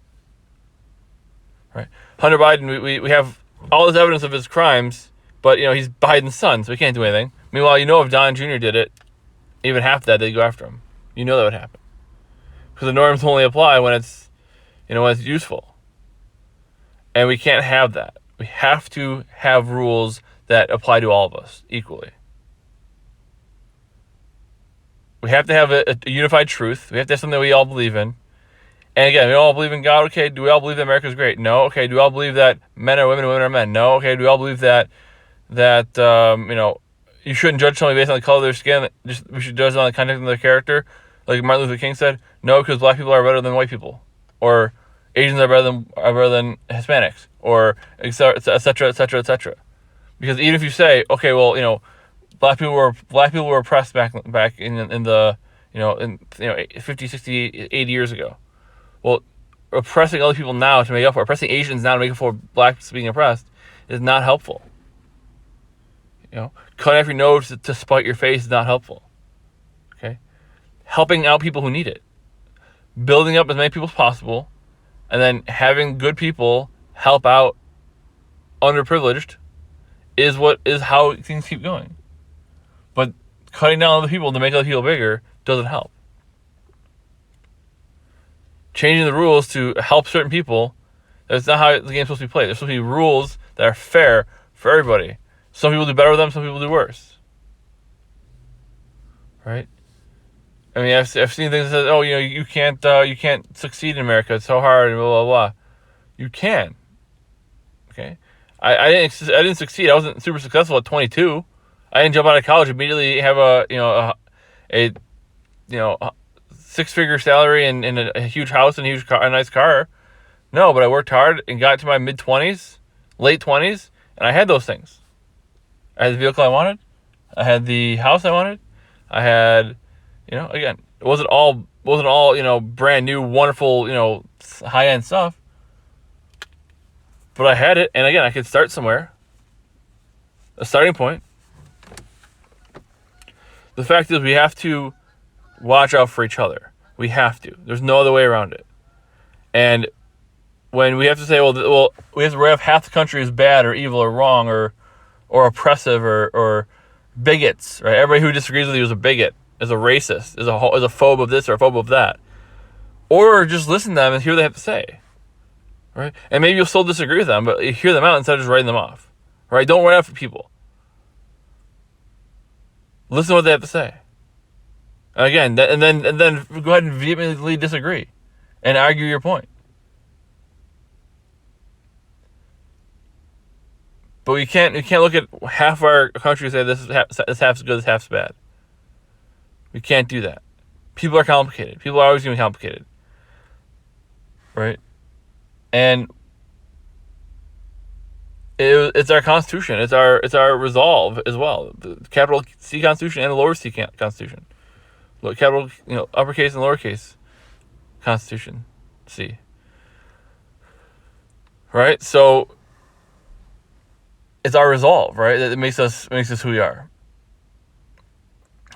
Right? Hunter Biden, we have all this evidence of his crimes, but he's Biden's son, so we can't do anything. Meanwhile, if Don Jr. did it, even half that, they'd go after him. That would happen. Because the norms only apply when it's useful. And we can't have that. We have to have rules that apply to all of us equally. We have to have a unified truth. We have to have something that we all believe in. And again, we all believe in God. Okay, do we all believe that America is great? No. Okay, do we all believe that men are women and women are men? No. Okay, do we all believe that you shouldn't judge somebody based on the color of their skin? We should judge on the context of their character, like Martin Luther King said. No, because black people are better than white people, or Asians are better than Hispanics, or et cetera, et cetera, et cetera. Because even if you say, okay, well, black people were oppressed back in the 50, 60, 80 years ago. Well, oppressing other people now to make up for, oppressing Asians now to make up for blacks being oppressed is not helpful. Cutting off your nose to spite your face is not helpful. Okay? Helping out people who need it. Building up as many people as possible, and then having good people help out underprivileged is how things keep going. But cutting down other people to make other people bigger doesn't help. Changing the rules to help certain people, that's not how the game's supposed to be played. There's supposed to be rules that are fair for everybody. Some people do better with them, some people do worse. Right? I mean, I've seen things that say, you can't succeed in America. It's so hard, and blah blah blah. You can. Okay, I didn't succeed. I wasn't super successful at 22. I didn't jump out of college immediately, have a 6-figure salary and a huge house and a nice car. No, but I worked hard and got to my mid-20s, late 20s, and I had those things. I had the vehicle I wanted. I had the house I wanted. I had, again, it wasn't all brand new, wonderful, high-end stuff. But I had it, and again, I could start somewhere. A starting point. The fact is, we have to watch out for each other. We have to. There's no other way around it. And when we have to say, we have to have half the country is bad or evil or wrong or oppressive or bigots, right? Everybody who disagrees with you is a bigot, is a racist, is a phobe of this or a phobe of that. Or just listen to them and hear what they have to say, right? And maybe you'll still disagree with them, but you hear them out instead of just writing them off, right? Don't write off people. Listen to what they have to say. And again, and then go ahead and vehemently disagree and argue your point. But we can't look at half our country and say this half's good, this half's bad. We can't do that. People are complicated. People are always going to be complicated, right? And it's our Constitution. It's our resolve as well. The capital C Constitution and the lower C Constitution. Capital, uppercase and lowercase Constitution C. Right? So it's our resolve, right? That makes us who we are.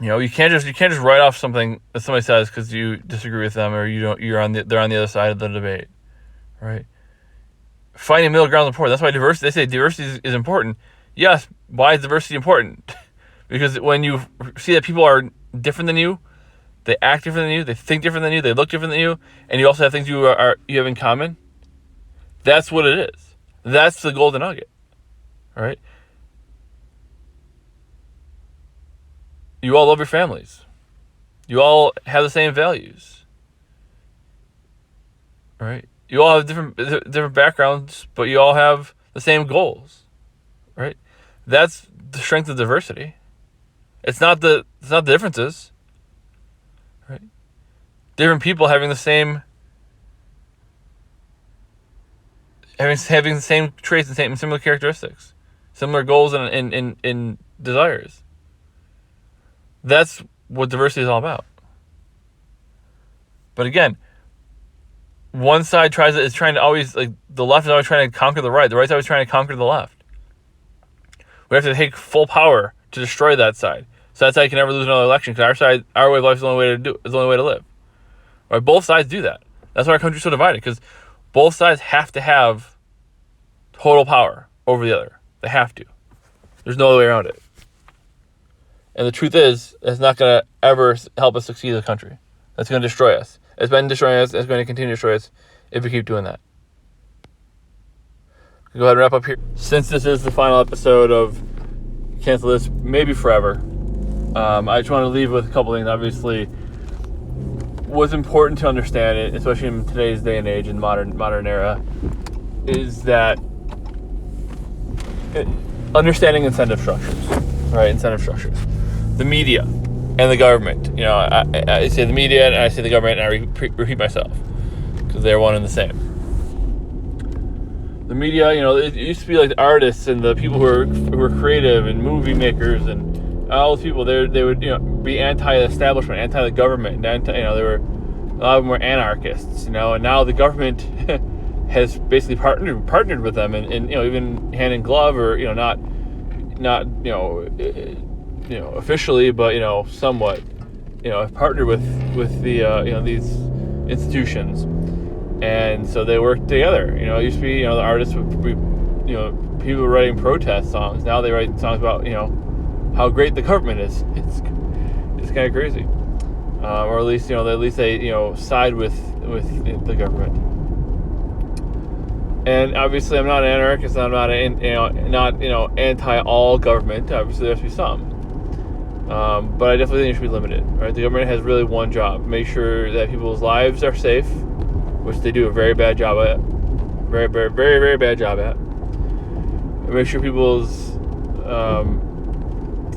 You can't just write off something that somebody says because you disagree with them or they're on the other side of the debate, right? Finding middle ground is important. That's why they say diversity is important. Yes, why is diversity important? Because when you see that people are different than you, they act different than you, they think different than you, they look different than you, and you also have things you have in common, that's what it is. That's the golden nugget, right? You all love your families. You all have the same values, right? You all have different backgrounds, but you all have the same goals, right? That's the strength of diversity. It's not the differences, right? Different people having the same having the same traits and similar characteristics, similar goals and desires. That's what diversity is all about. But again, one side is trying to always, the left is always trying to conquer the right. The right's always trying to conquer the left. We have to take full power to destroy that side. So that's how you can never lose another election, because our way of life is the only way to live. Right? Both sides do that. That's why our country's so divided, because both sides have to have total power over the other. They have to. There's no other way around it. And the truth is, it's not going to ever help us succeed as a country. That's going to destroy us. It's been destroying us. It's going to continue to destroy us if we keep doing that. Go ahead and wrap up here. Since this is the final episode of Cancel This, maybe forever, I just want to leave with a couple things. Obviously, what's important to understand, it, especially in today's day and age, in modern era, is that understanding incentive structures, right? Incentive structures. The media and the government. I say the media and I say the government, and I repeat myself because they're one and the same. The media, it used to be like the artists and the people who were creative and movie makers and all those people. They would be anti-establishment, anti the government, they were a lot of them were anarchists, and now the government has basically partnered with them and even hand in glove or not not officially, but somewhat, have partnered with the these institutions, and so they work together. It used to be the artists would be people writing protest songs. Now they write songs about how great the government is. It's kind of crazy, or at least they side with the government. And obviously, I'm not an anarchist. I'm not anti all government. Obviously, there has to be some, but I definitely think it should be limited. Right, the government has really one job: make sure that people's lives are safe, which they do a very bad job at, very, very, very, very bad job at. And make sure people's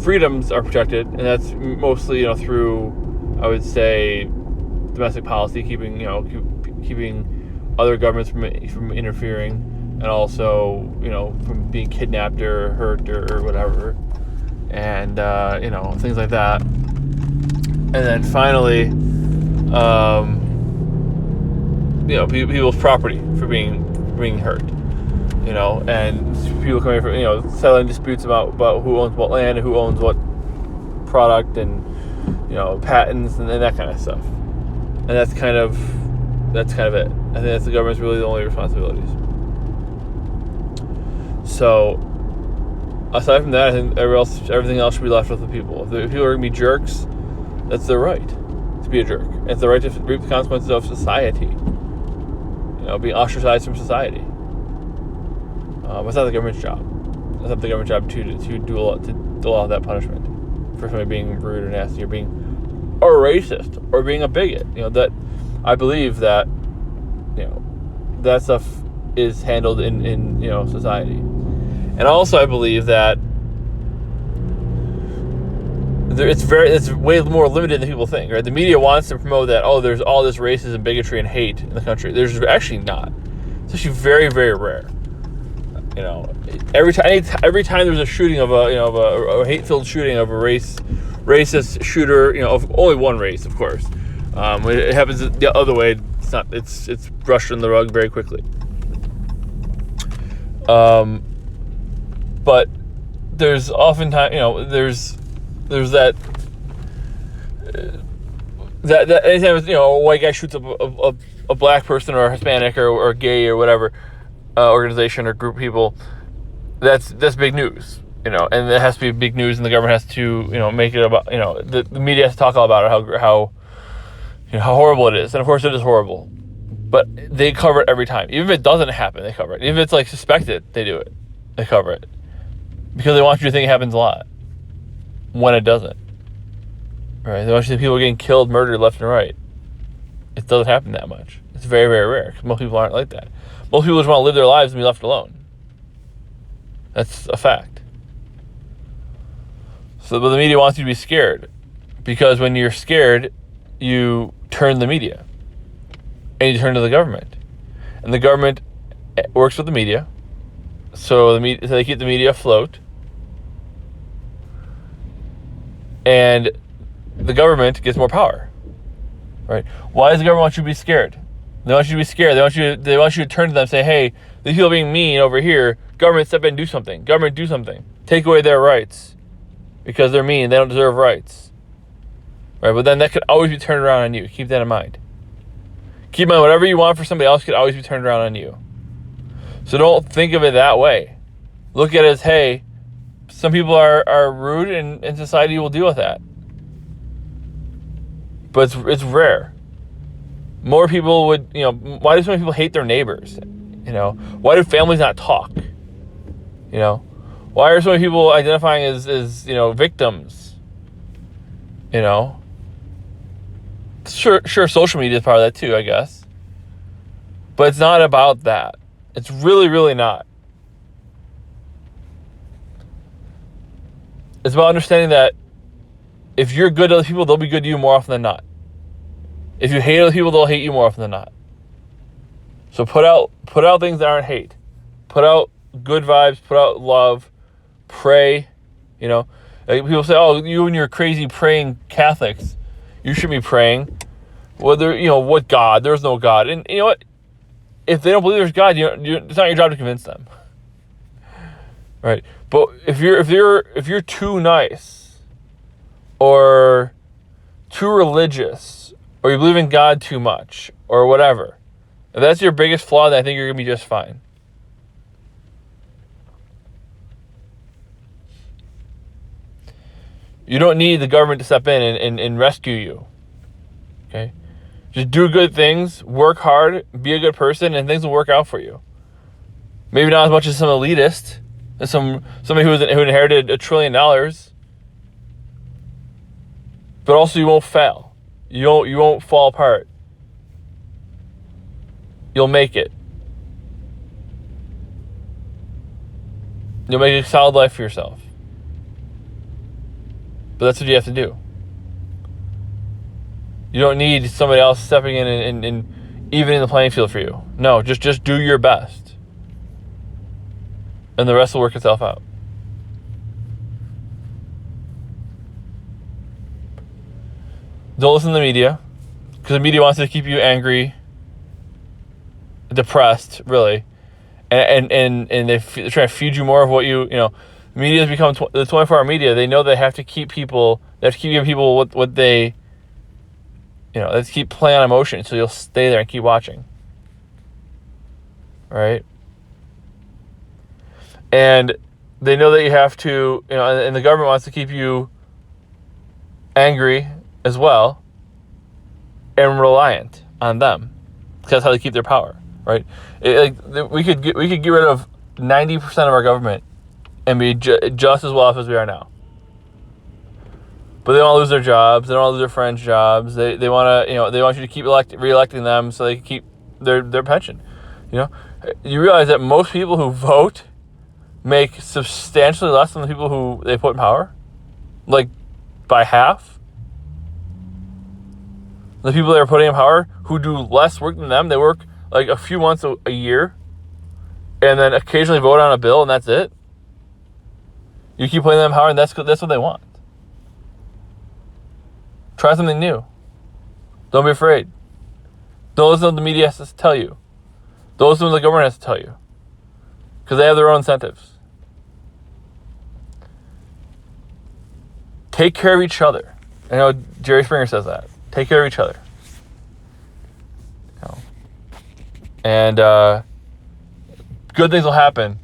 freedoms are protected, and that's mostly through, I would say, domestic policy, keeping other governments from interfering, and also from being kidnapped or hurt or whatever, and things like that. And then finally, people's property for being hurt, and people coming from settling disputes about who owns what land and who owns what product, and patents and that kind of stuff. And that's kind of it. I think that's the government's really the only responsibilities. So, aside from that, I think everything else should be left with the people. If people are going to be jerks, that's their right to be a jerk. It's their right to reap the consequences of society. Being ostracized from society. It's not the government's job. It's not the government's job to do a lot of that punishment for somebody being rude or nasty or being a racist or being a bigot. That I believe that that stuff is handled in society. And also I believe that it's way more limited than people think, right? The media wants to promote that, there's all this racism, bigotry, and hate in the country. There's actually not. It's actually very, very rare. Every time there's a shooting of a hate-filled shooting of a racist shooter, of only one race, of course. When it happens the other way, it's brushed under the rug very quickly. But there's oftentimes, there's that anytime a white guy shoots a black person or a Hispanic or gay or whatever organization or group of people, that's big news. And it has to be big news, and the government has to make it about the media has to talk all about it, how horrible it is. And of course it is horrible, but they cover it every time. Even if it doesn't happen, they cover it. Even if it's suspected, they do it. They cover it because they want you to think it happens a lot when it doesn't. Right? They want you to see people getting killed, murdered left and right. It doesn't happen that much. It's very, very rare because most people aren't like that. Most people just want to live their lives and be left alone. That's a fact. But the media wants you to be scared, because when you're scared, you turn the media and you turn to the government, and the government works with the media, so they keep the media afloat, and the government gets more power. Right? Why does the government want you to be scared? They want you to be scared. They want you to turn to them and say, "Hey, these people being mean over here. Government, step in and do something. Government, do something. Take away their rights because they're mean. They don't deserve rights." Right? But then that could always be turned around on you. Keep that in mind. Keep in mind, whatever you want for somebody else could always be turned around on you. So don't think of it that way. Look at it as, hey, some people are rude, and society will deal with that. But it's rare. More people would, why do so many people hate their neighbors? Why do families not talk? Why are so many people identifying as victims? Sure, social media is part of that too, I guess. But it's not about that. It's really, really not. It's about understanding that if you're good to other people, they'll be good to you more often than not. If you hate other people, they'll hate you more often than not. So put out things that aren't hate. Put out good vibes. Put out love. Pray. People say, "Oh, you and your crazy praying Catholics, you should be praying." Whether what God? There's no God, and you know what? If they don't believe there's God, it's not your job to convince them. Right? But if you're too nice, or too religious, or you believe in God too much, or whatever, if that's your biggest flaw, then I think you're gonna be just fine. You don't need the government to step in and rescue you. Okay? Just do good things, work hard, be a good person, and things will work out for you. Maybe not as much as some elitist, as somebody who inherited $1 trillion, but also you won't fail. You won't fall apart. You'll make it. You'll make a solid life for yourself. But that's what you have to do. You don't need somebody else stepping in and evening the playing field for you. No, just do your best. And the rest will work itself out. Don't listen to the media, because the media wants to keep you angry, depressed, really, and they're trying to feed you more of what you know. The media has become the 24-hour media. They know they have to keep people. They have to keep giving people what they, they have to keep playing on emotion, so you'll stay there and keep watching. Right? And they know that you have to, and the government wants to keep you angry as well, and reliant on them. That's how they keep their power, right? We could get rid of 90% of our government and be just as well off as we are now. But they don't want to lose their jobs. They don't want to lose their friends' jobs. They want to, they want you to keep re-electing them so they can keep their pension. You realize that most people who vote make substantially less than the people who they put in power, like by half. The people that are putting in power who do less work than them, they work like a few months a year, and then occasionally vote on a bill, and that's it. You keep putting them in power, and that's what they want. Try something new. Don't be afraid. Don't listen to what the media has to tell you. Don't listen to what the government has to tell you, because they have their own incentives. Take care of each other. I know Jerry Springer says that. Take care of each other. And good things will happen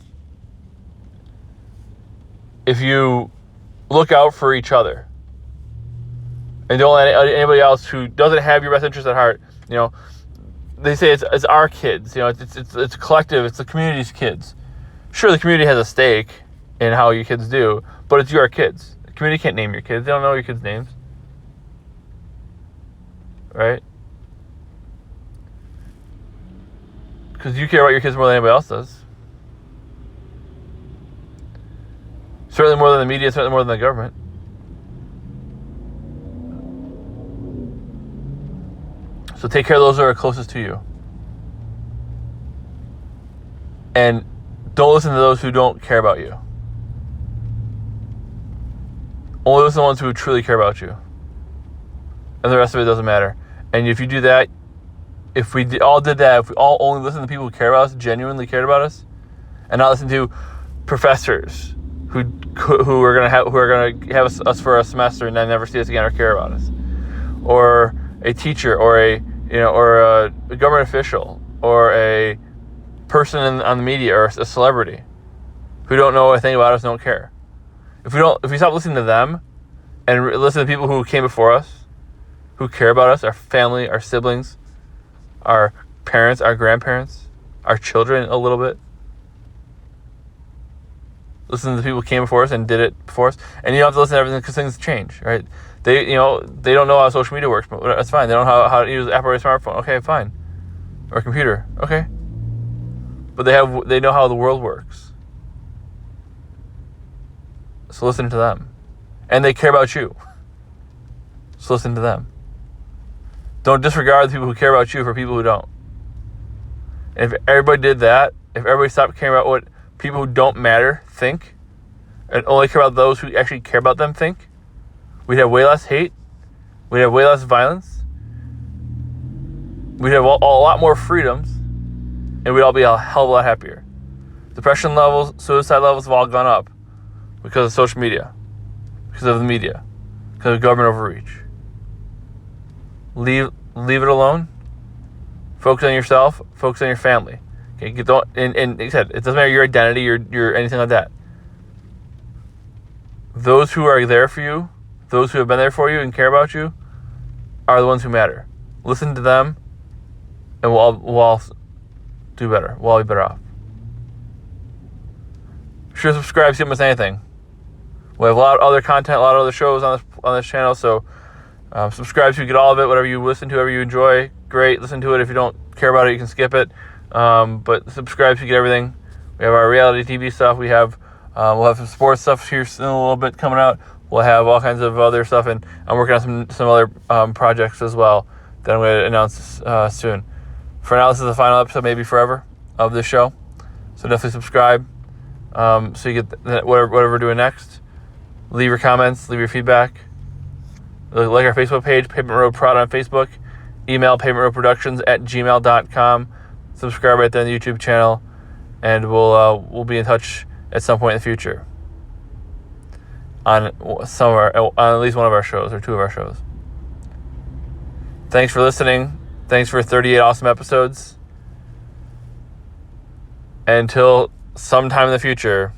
if you look out for each other and don't let anybody else who doesn't have your best interest at heart. They say it's our kids. It's collective. It's the community's kids. Sure, the community has a stake in how your kids do, but it's your kids. The community can't name your kids. They don't know your kids' names. Right? Because you care about your kids more than anybody else does. Certainly more than the media, certainly more than the government. So take care of those who are closest to you. And don't listen to those who don't care about you. Only listen to the ones who truly care about you. And the rest of it doesn't matter. And if you do that, if we all did that, if we all only listened to people who care about us, genuinely cared about us, and not listen to professors who are gonna have us for a semester and then never see us again or care about us, or a teacher, or a government official, or a person on the media, or a celebrity who don't know a thing about us, don't care. If we stop listening to them and listen to people who came before us, who care about us, our family, our siblings, our parents, our grandparents, our children a little bit. Listen to the people who came before us and did it before us. And you don't have to listen to everything because things change, right? They don't know how social media works, but that's fine. They don't know how to use an app or a smartphone. Okay, fine. Or a computer. Okay. But they know how the world works. So listen to them. And they care about you. So listen to them. Don't disregard the people who care about you for people who don't. And if everybody did that, if everybody stopped caring about what people who don't matter think, and only care about those who actually care about them think, we'd have way less hate, we'd have way less violence, we'd have a lot more freedoms, and we'd all be a hell of a lot happier. Depression levels, suicide levels have all gone up because of social media, because of the media, because of government overreach. Leave it alone. Focus on yourself. Focus on your family. Okay, and like I said, it doesn't matter your identity, your anything like that. Those who are there for you, those who have been there for you and care about you, are the ones who matter. Listen to them, and we'll all do better. We'll all be better off. Sure, subscribe. See if you miss anything. We have a lot of other content, a lot of other shows on this channel, so subscribe so you get all of it. Whatever you listen to, whatever you enjoy, great. Listen to it. If you don't care about it, you can skip it. But subscribe so you get everything. We have our reality TV stuff. We'll have some sports stuff here in a little bit coming out. We'll have all kinds of other stuff, and I'm working on some other projects as well that I'm going to announce soon. For now, this is the final episode, maybe forever, of this show. So definitely subscribe so you get whatever we're doing next. Leave your comments, leave your feedback. Like our Facebook page, Pavement Road Prod on Facebook. Email pavementroadproductions@gmail.com. Subscribe right there on the YouTube channel, and we'll be in touch at some point in the future on at least one of our shows or two of our shows. Thanks for listening. Thanks for 38 awesome episodes. Until sometime in the future.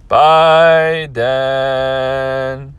Bye, Dan.